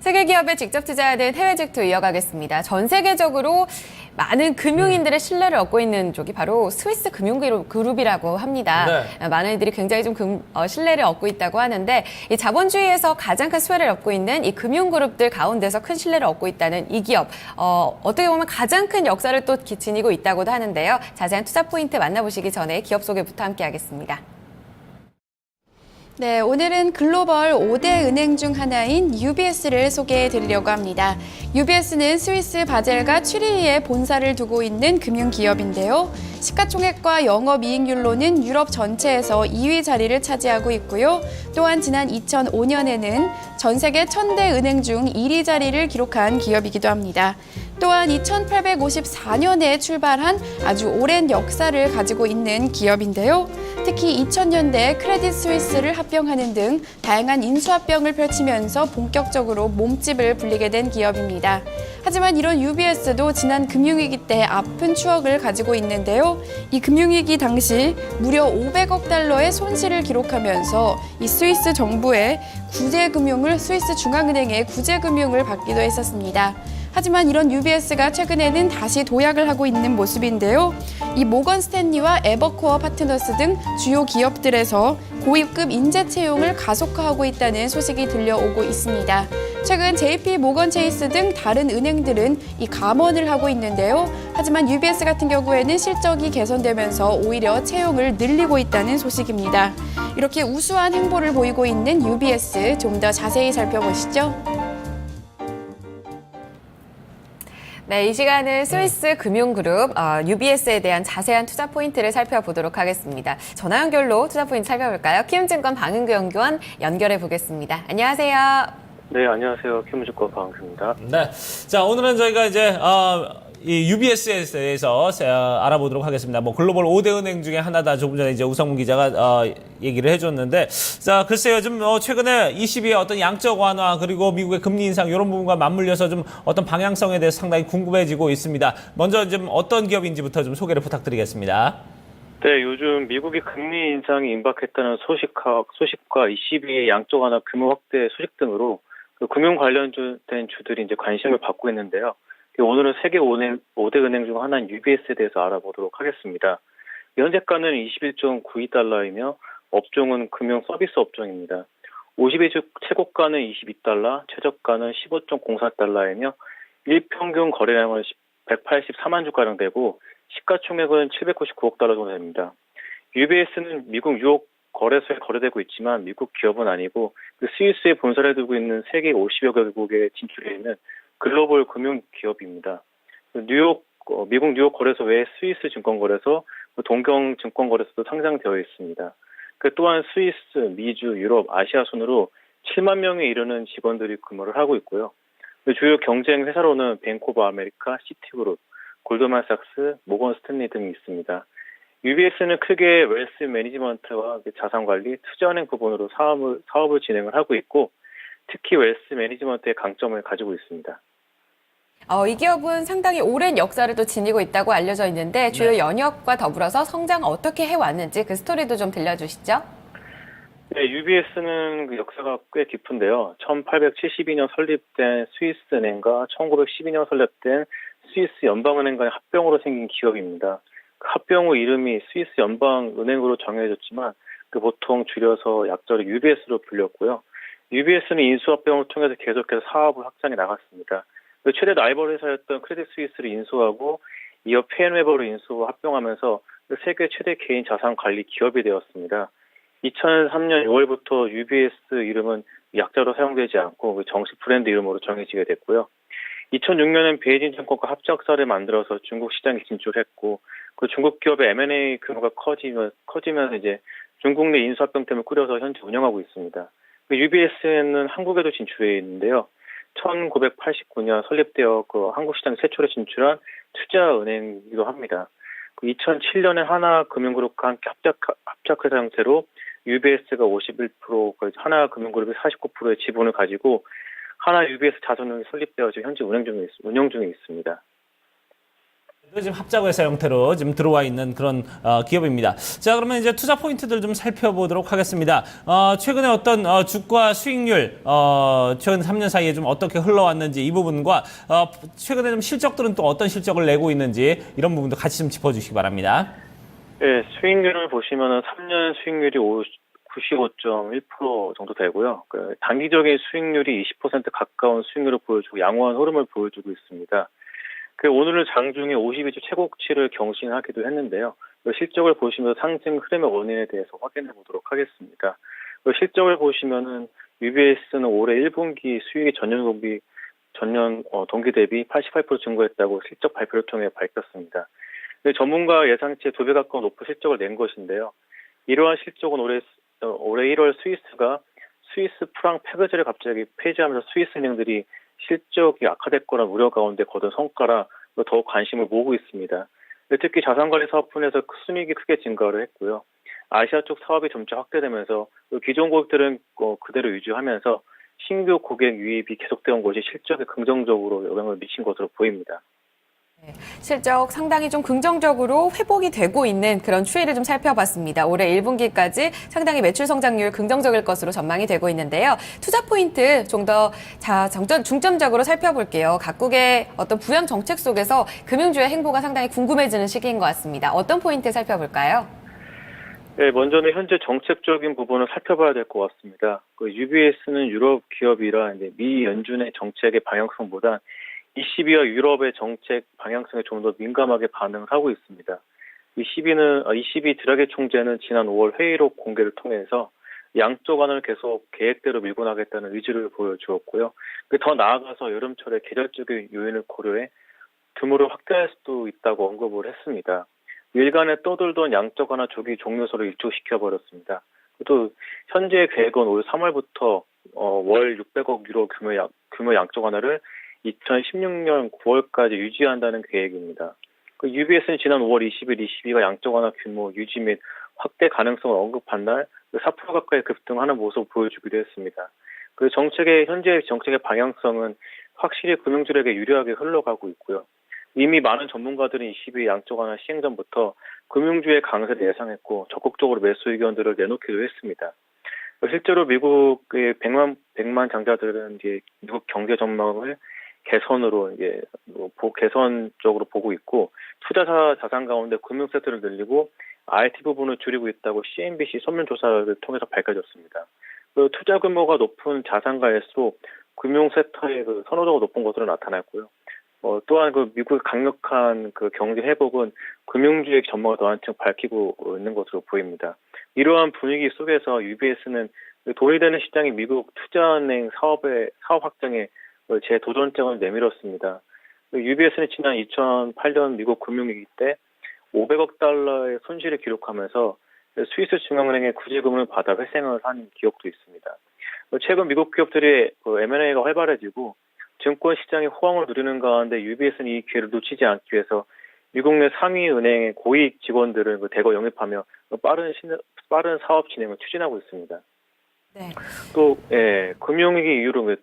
세계 기업에 직접 투자하는 해외 직투 이어가겠습니다. 전 세계적으로 많은 금융인들의 신뢰를 얻고 있는 쪽이 바로 스위스 금융그룹이라고 합니다. 네. 많은 이들이 굉장히 좀 신뢰를 얻고 있다고 하는데 이 자본주의에서 가장 큰 수혜를 얻고 있는 이 금융그룹들 가운데서 큰 신뢰를 얻고 있다는 이 기업. 어떻게 보면 가장 큰 역사를 또 지니고 있다고도 하는데요. 자세한 투자 포인트 만나보시기 전에 기업 소개부터 함께 하겠습니다. 네, 오늘은 글로벌 5대 은행 중 하나인 UBS를 소개해 드리려고 합니다. UBS는 스위스 바젤과 취리히에 본사를 두고 있는 금융기업인데요. 시가총액과 영업이익률로는 유럽 전체에서 2위 자리를 차지하고 있고요. 또한 지난 2005년에는 전 세계 1000대 은행 중 1위 자리를 기록한 기업이기도 합니다. 또한 1854년에 출발한 아주 오랜 역사를 가지고 있는 기업인데요. 특히 2000년대 크레딧 스위스를 합병하는 등 다양한 인수합병을 펼치면서 본격적으로 몸집을 불리게 된 기업입니다. 하지만 이런 UBS도 지난 금융위기 때 아픈 추억을 가지고 있는데요. 이 금융위기 당시 무려 500억 달러의 손실을 기록하면서 이 스위스 정부의 스위스 중앙은행의 구제금융을 받기도 했었습니다. 하지만 이런 UBS가 최근에는 다시 도약을 하고 있는 모습인데요. 이 모건 스탠리와 에버코어 파트너스 등 주요 기업들에서 고위급 인재 채용을 가속화하고 있다는 소식이 들려오고 있습니다. 최근 JP 모건 체이스 등 다른 은행들은 이 감원을 하고 있는데요. 하지만 UBS 같은 경우에는 실적이 개선되면서 오히려 채용을 늘리고 있다는 소식입니다. 이렇게 우수한 행보를 보이고 있는 UBS 좀 더 자세히 살펴보시죠. 네, 이 시간은 스위스 금융그룹 UBS에 대한 자세한 투자 포인트를 살펴보도록 하겠습니다. 전화 연결로 투자 포인트 살펴볼까요? 키움증권 방은구 연구원 연결해 보겠습니다. 안녕하세요. 네, 안녕하세요. 키움증권 방은구입니다. 네. 자, 오늘은 저희가 이제, 이 UBS에 대해서 알아보도록 하겠습니다. 뭐, 글로벌 5대 은행 중에 하나다. 조금 전에 이제 우성문 기자가, 얘기를 해줬는데. 자, 글쎄요. 좀, 최근에 22의 어떤 양적 완화, 그리고 미국의 금리 인상, 이런 부분과 맞물려서 좀 어떤 방향성에 대해서 상당히 궁금해지고 있습니다. 먼저 좀 어떤 기업인지부터 좀 소개를 부탁드리겠습니다. 네, 요즘 미국이 금리 인상이 임박했다는 소식과 22의 양적 완화 규모 확대 소식 등으로 그 금융 관련된 주들이 이제 관심을 받고 있는데요. 오늘은 세계 5대 은행 중 하나인 UBS에 대해서 알아보도록 하겠습니다. 현재가는 21.92달러이며 업종은 금융 서비스 업종입니다. 52주 최고가는 22달러, 최저가는 15.04달러이며 일평균 거래량은 184만 주가량 되고 시가총액은 799억 달러 정도 됩니다. UBS는 미국 뉴욕 거래소에 거래되고 있지만 미국 기업은 아니고 그 스위스에 본사를 두고 있는 세계 50여 개국에 진출해 있는 글로벌 금융 기업입니다. 미국 뉴욕 거래소 외에 스위스 증권거래소, 동경 증권거래소도 상장되어 있습니다. 또한 스위스, 미주, 유럽, 아시아 순으로 7만 명에 이르는 직원들이 근무를 하고 있고요. 주요 경쟁 회사로는 뱅크 오브 아메리카, 시티그룹, 골드만삭스, 모건 스탠리 등이 있습니다. UBS는 크게 웰스 매니지먼트와 자산관리, 투자은행 부분으로 사업을 진행을 하고 있고 특히 웰스 매니지먼트의 강점을 가지고 있습니다. 이 기업은 상당히 오랜 역사를 또 지니고 있다고 알려져 있는데 주요 영역과 더불어서 성장 어떻게 해왔는지 그 스토리도 좀 들려주시죠. 네, UBS는 그 역사가 꽤 깊은데요. 1872년 설립된 스위스은행과 1912년 설립된 스위스 연방은행과의 합병으로 생긴 기업입니다. 그 합병 후 이름이 스위스 연방은행으로 정해졌지만 보통 줄여서 약자로 UBS로 불렸고요. UBS는 인수합병을 통해서 계속해서 사업을 확장해 나갔습니다. 최대 라이벌 회사였던 크레딧 스위스를 인수하고 이어 페인웨버로 인수하고 합병하면서 세계 최대 개인 자산 관리 기업이 되었습니다. 2003년 6월부터 UBS 이름은 약자로 사용되지 않고 정식 브랜드 이름으로 정해지게 됐고요. 2006년엔 베이징 증권과 합작사를 만들어서 중국 시장에 진출했고 그 중국 기업의 M&A 규모가 커지면서 이제 중국 내 인수합병팀을 꾸려서 현재 운영하고 있습니다. UBS는 한국에도 진출해 있는데요. 1989년 설립되어 그 한국 시장 최초로 진출한 투자은행이기도 합니다. 2007년에 하나금융그룹과 함께 합작회사 형태로 UBS가 51%, 하나금융그룹이 49%의 지분을 가지고 하나 UBS 자산운용이 설립되어 현재 운영 중에 있습니다. 지금 합작회사 형태로 지금 들어와 있는 그런 기업입니다. 자, 그러면 이제 투자 포인트들 좀 살펴보도록 하겠습니다. 최근에 어떤 주가 수익률 최근 3년 사이에 좀 어떻게 흘러왔는지 이 부분과 최근에 좀 실적들은 또 어떤 실적을 내고 있는지 이런 부분도 같이 좀 짚어주시기 바랍니다. 네, 수익률을 보시면은 3년 수익률이 95.1% 정도 되고요. 그 단기적인 수익률이 20% 가까운 수익률을 보여주고 양호한 흐름을 보여주고 있습니다. 그 오늘 장중에 52주 최고치를 경신하기도 했는데요. 그 실적을 보시면서 상승 흐름의 원인에 대해서 확인해 보도록 하겠습니다. 그 실적을 보시면은 UBS는 올해 1분기 수익이 전년 동기 대비 88% 증가했다고 실적 발표를 통해 밝혔습니다. 전문가 예상치의 2배 가까운 높은 실적을 낸 것인데요. 이러한 실적은 올해 1월 스위스 프랑 패거제를 갑자기 폐지하면서 스위스 은행들이 실적이 악화됐거나 우려 가운데 거둔 성과라 더욱 관심을 모으고 있습니다. 특히 자산관리 사업분에서 순이익이 크게 증가를 했고요. 아시아 쪽 사업이 점차 확대되면서 기존 고객들은 그대로 유지하면서 신규 고객 유입이 계속되는 것이 실적에 긍정적으로 영향을 미친 것으로 보입니다. 실적 상당히 좀 긍정적으로 회복이 되고 있는 그런 추이를 좀 살펴봤습니다. 올해 1분기까지 상당히 매출 성장률 긍정적일 것으로 전망이 되고 있는데요. 투자 포인트 좀 더 중점적으로 살펴볼게요. 각국의 어떤 부양 정책 속에서 금융주의 행보가 상당히 궁금해지는 시기인 것 같습니다. 어떤 포인트 살펴볼까요? 네, 먼저는 현재 정책적인 부분을 살펴봐야 될 것 같습니다. UBS는 유럽 기업이라 이제 미 연준의 정책의 방향성보다 ECB와 유럽의 정책 방향성에 좀 더 민감하게 반응을 하고 있습니다. ECB 드라기 총재는 지난 5월 회의록 공개를 통해서 양쪽 안을 계속 계획대로 밀고 나가겠다는 의지를 보여주었고요. 더 나아가서 여름철에 계절적인 요인을 고려해 규모를 확대할 수도 있다고 언급을 했습니다. 일간에 떠돌던 양적 완화 조기 종료서를 일촉시켜버렸습니다. 또 현재 계획은 올 3월부터 월 600억 유로 규모 양적 완화를 2016년 9월까지 유지한다는 계획입니다. UBS는 지난 5월 20일 ECB가 양적 완화 규모 유지 및 확대 가능성을 언급한 날 4% 가까이 급등하는 모습을 보여주기도 했습니다. 현재 정책의 방향성은 확실히 금융주에게 유리하게 흘러가고 있고요. 이미 많은 전문가들은 ECB 양적 완화 시행 전부터 금융주의 강세를 예상했고 적극적으로 매수 의견들을 내놓기도 했습니다. 실제로 미국의 100만 장자들은 이제 미국 경제 전망을 개선으로 개선 쪽으로 보고 있고 투자사 자산 가운데 금융 세트를 늘리고 IT 부분을 줄이고 있다고 CNBC 설문조사를 통해서 밝혀졌습니다. 투자 규모가 높은 자산가일수록 금융 세터의 선호도가 높은 것으로 나타났고요. 또한 미국의 강력한 경제 회복은 금융주의 전망을 더 한층 밝히고 있는 것으로 보입니다. 이러한 분위기 속에서 UBS는 돈이 되는 시장인 미국 투자은행 사업 확장에 재도전장을 내밀었습니다. UBS는 지난 2008년 미국 금융위기 때 500억 달러의 손실을 기록하면서 스위스 중앙은행의 구제금을 받아 회생을 한 기억도 있습니다. 최근 미국 기업들의 M&A가 활발해지고 증권 시장의 호황을 누리는 가운데 UBS는 이 기회를 놓치지 않기 위해서 미국 내 상위 은행의 고위직 직원들을 대거 영입하며 빠른 사업 진행을 추진하고 있습니다. 네. 또 금융위기 이후로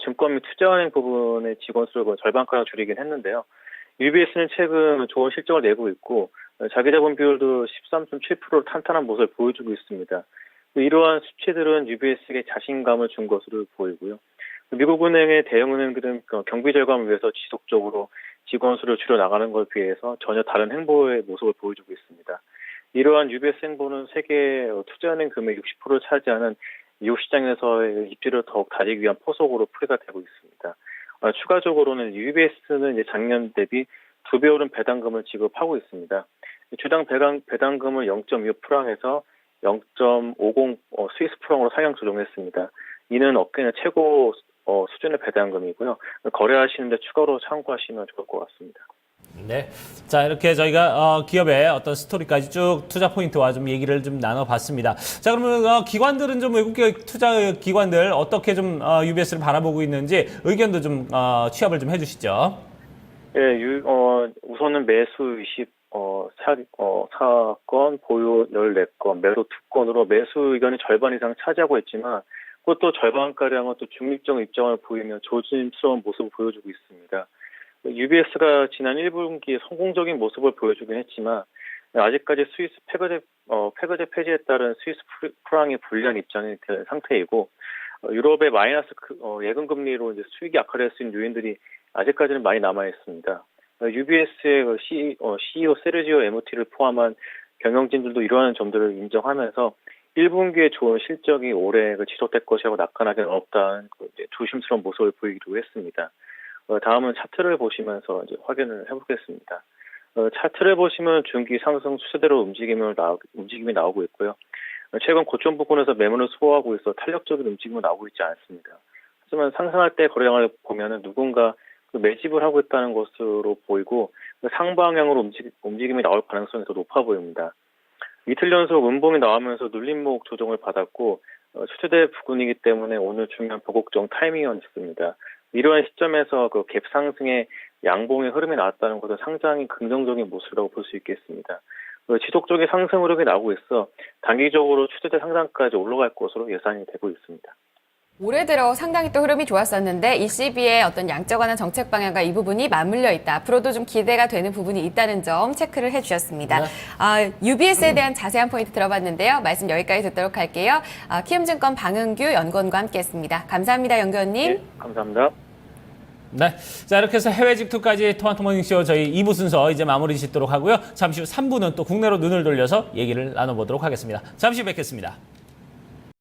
증권 및 투자은행 부분의 직원 수를 절반가량 줄이긴 했는데요. UBS는 최근 좋은 실적을 내고 있고 자기 자본 비율도 13.7%로 탄탄한 모습을 보여주고 있습니다. 이러한 수치들은 UBS에게 자신감을 준 것으로 보이고요. 미국은행의 대형은행들은 경비 절감을 위해서 지속적으로 직원 수를 줄여 나가는 것에 비해서 전혀 다른 행보의 모습을 보여주고 있습니다. 이러한 UBS 행보는 세계 투자은행 금액 60%를 차지하는 미국 시장에서의 입지를 더욱 다지기 위한 포석으로 풀이가 되고 있습니다. 추가적으로는 UBS는 이제 작년 대비 2배 오른 배당금을 지급하고 있습니다. 주당 배당금을 0.25프랑에서 0.50 스위스 프랑으로 상향 조정했습니다. 이는 업계의 최고 수준의 배당금이고요. 거래하시는데 추가로 참고하시면 좋을 것 같습니다. 네. 자, 이렇게 저희가 기업의 어떤 스토리까지 쭉 투자 포인트와 좀 얘기를 좀 나눠봤습니다. 자, 그러면 기관들은 좀 외국계 투자 기관들 어떻게 좀 UBS를 바라보고 있는지 의견도 좀 취합을 좀 해주시죠. 네, 우선은 매수 4건, 보유 14건, 매도 2건으로 매수 의견이 절반 이상 차지하고 있지만 그것도 절반가량은 또 중립적 입장을 보이며 조심스러운 모습을 보여주고 있습니다. UBS가 지난 1분기에 성공적인 모습을 보여주긴 했지만 아직까지 스위스 패거제 폐지에 따른 스위스 프랑의 불리한 입장이 된 상태이고 유럽의 마이너스 예금 금리로 이제 수익이 악화될 수 있는 요인들이 아직까지는 많이 남아 있습니다. UBS의 CEO 세르지오 에모티를 포함한 경영진들도 이러한 점들을 인정하면서 1분기에 좋은 실적이 올해 지속될 것이라고 낙관하기는 어렵다는 조심스러운 모습을 보이기도 했습니다. 다음은 차트를 보시면서 이제 확인을 해보겠습니다. 차트를 보시면 중기 상승 추세대로 움직임이 나오고 있고요. 최근 고점 부근에서 매물을 소화하고 있어 탄력적인 움직임이 나오고 있지 않습니다. 하지만 상승할 때 거래량을 보면은 누군가 매집을 하고 있다는 것으로 보이고 상방향으로 움직임이 나올 가능성이 더 높아 보입니다. 이틀 연속 음봉이 나오면서 눌림목 조정을 받았고 추세대 부근이기 때문에 오늘 중요한 보곡정 타이밍이었습니다. 이러한 시점에서 갭 상승의 양봉의 흐름이 나왔다는 것은 상당히 긍정적인 모습이라고 볼 수 있겠습니다. 지속적인 상승 흐름이 나오고 있어 단기적으로 추세대 상단까지 올라갈 것으로 예상이 되고 있습니다. 올해 들어 상당히 또 흐름이 좋았었는데 ECB의 어떤 양적완화 정책 방향과 이 부분이 맞물려 있다. 앞으로도 좀 기대가 되는 부분이 있다는 점 체크를 해주셨습니다. UBS에 대한 자세한 포인트 들어봤는데요. 말씀 여기까지 듣도록 할게요. 키움증권 방은규 연구원과 함께했습니다. 감사합니다, 연구원님. 네, 감사합니다. 네. 자, 이렇게 해서 해외 직투까지 토마토 모닝쇼 저희 2부 순서 이제 마무리 짓도록 하고요. 잠시 후 3부는 또 국내로 눈을 돌려서 얘기를 나눠보도록 하겠습니다. 잠시 후 뵙겠습니다.